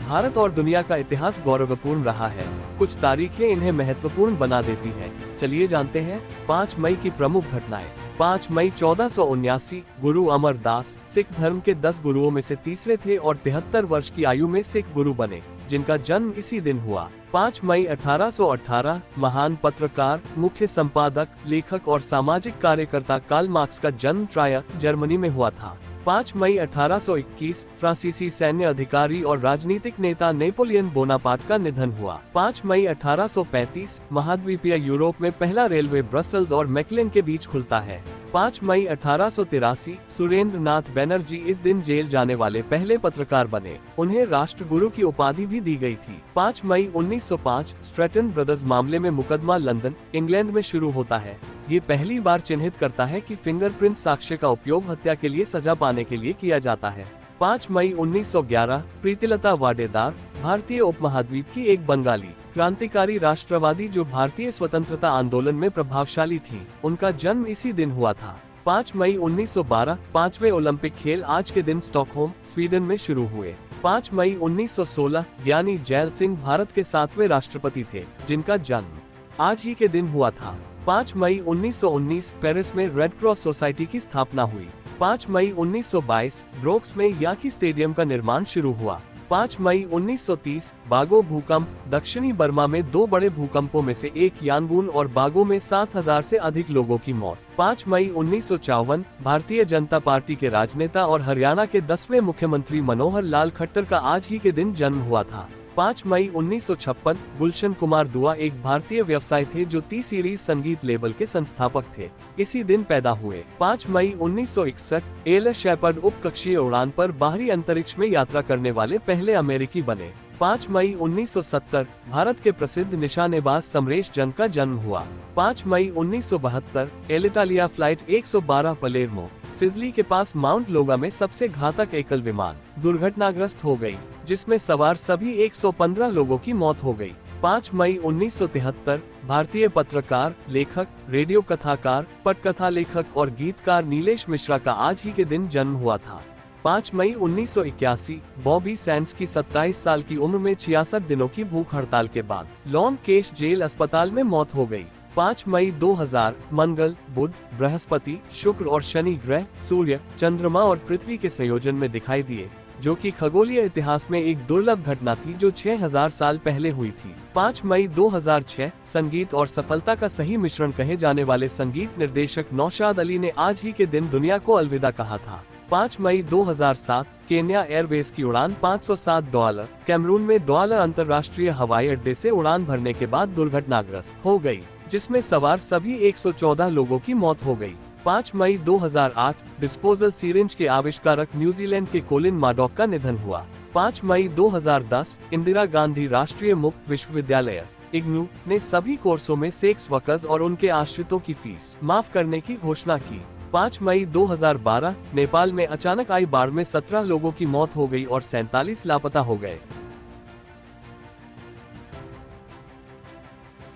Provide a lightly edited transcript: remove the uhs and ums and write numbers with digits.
भारत और दुनिया का इतिहास गौरवपूर्ण रहा है। कुछ तारीखें इन्हें महत्वपूर्ण बना देती हैं। चलिए जानते हैं 5 मई की प्रमुख घटनाएं। 5 मई 1479, गुरु अमरदास सिख धर्म के 10 गुरुओं में से तीसरे थे और 73 वर्ष की आयु में सिख गुरु बने, जिनका जन्म इसी दिन हुआ। 5 मई 1818, महान पत्रकार, मुख्य संपादक, लेखक और सामाजिक कार्यकर्ता कार्ल मार्क्स का जन्म ट्राय, जर्मनी में हुआ था। 5 मई 1821, फ्रांसीसी सैन्य अधिकारी और राजनीतिक नेता नेपोलियन बोनापार्ट का निधन हुआ। 5 मई 1835, महाद्वीपीय यूरोप में पहला रेलवे ब्रसेल्स और मैकलेन के बीच खुलता है। 5 मई 1883, सुरेंद्र नाथ बैनर्जी इस दिन जेल जाने वाले पहले पत्रकार बने। उन्हें राष्ट्रगुरु की उपाधि भी दी गई थी। 5 मई 1905, स्ट्रैटन ब्रदर्स मामले में मुकदमा लंदन, इंग्लैंड में शुरू होता है। ये पहली बार चिन्हित करता है कि फिंगरप्रिंट साक्ष्य का उपयोग हत्या के लिए सजा पाने के लिए किया जाता है। 5 मई 1911, प्रीतिलता वाडेदार, भारतीय उपमहाद्वीप की एक बंगाली क्रांतिकारी राष्ट्रवादी जो भारतीय स्वतंत्रता आंदोलन में प्रभावशाली थी, उनका जन्म इसी दिन हुआ था। 5 मई 1912, 5वें ओलंपिक खेल आज के दिन स्टॉकहोम, स्वीडन में शुरू हुए। 5 मई 1916, ज्ञानी जैल सिंह भारत के 7वें राष्ट्रपति थे, जिनका जन्म आज ही के दिन हुआ था। 5 मई 1919, पेरिस में रेड क्रॉस सोसाइटी की स्थापना हुई। 5 मई 1922, ब्रोक्स में याकी स्टेडियम का निर्माण शुरू हुआ। 5 मई 1930, बागो भूकंप, दक्षिणी बर्मा में 2 बड़े भूकंपों में से एक यानगुन और बागो में 7000 से अधिक लोगों की मौत। 5 मई 1954, भारतीय जनता पार्टी के राजनेता और हरियाणा के 10वें मुख्यमंत्री मनोहर लाल खट्टर का आज ही के दिन जन्म हुआ था। 5 मई 1956, गुलशन कुमार दुआ एक भारतीय व्यवसायी थे जो टी सीरीज संगीत लेबल के संस्थापक थे, इसी दिन पैदा हुए। 5 मई 1961, एल शेपर्ड उपकक्षीय उड़ान पर बाहरी अंतरिक्ष में यात्रा करने वाले पहले अमेरिकी बने। 5 मई 1970, भारत के प्रसिद्ध निशानेबाज समरेश जंग का जन्म हुआ। 5 मई 1972, एलिटालिया फ्लाइट 112 पलेर्मो, सिजली के पास माउंट लोगा में सबसे घातक एकल विमान दुर्घटनाग्रस्त हो गई, जिसमें सवार सभी 115 लोगों की मौत हो गई। 5 मई 1973, भारतीय पत्रकार, लेखक, रेडियो कथाकार, पटकथा लेखक और गीतकार नीलेश मिश्रा का आज ही के दिन जन्म हुआ था। 5 मई 1981, बॉबी सैंड्स की 27 साल की उम्र में 66 दिनों की भूख हड़ताल के बाद लॉन्ग केश जेल अस्पताल में मौत हो गई। 5 मई 2000, मंगल, बुध, बृहस्पति, शुक्र और शनि ग्रह सूर्य, चंद्रमा और पृथ्वी के संयोजन में दिखाई दिए, जो कि खगोलीय इतिहास में एक दुर्लभ घटना थी जो 6000 साल पहले हुई थी। 5 मई 2006, संगीत और सफलता का सही मिश्रण कहे जाने वाले संगीत निर्देशक नौशाद अली ने आज ही के दिन दुनिया को अलविदा कहा था। 5 मई 2007, केन्या एयरवेज की उड़ान $507, कैमरून में डॉलर अंतर्राष्ट्रीय हवाई अड्डे से उड़ान भरने के बाद दुर्घटनाग्रस्त हो गई, जिसमें सवार सभी 114 लोगों की मौत हो गई। 5 मई 2008, डिस्पोजल सिरिंज के आविष्कारक न्यूजीलैंड के कोलिन माडॉक का निधन हुआ। 5 मई 2010, इंदिरा गांधी राष्ट्रीय मुक्त विश्वविद्यालय इग्नू ने सभी कोर्सों में सेक्स वर्कर्स और उनके आश्रितों की फीस माफ करने की घोषणा की। 5 मई 2012, नेपाल में अचानक आई बाढ़ में 17 लोगों की मौत हो गई और 47 लापता हो गए।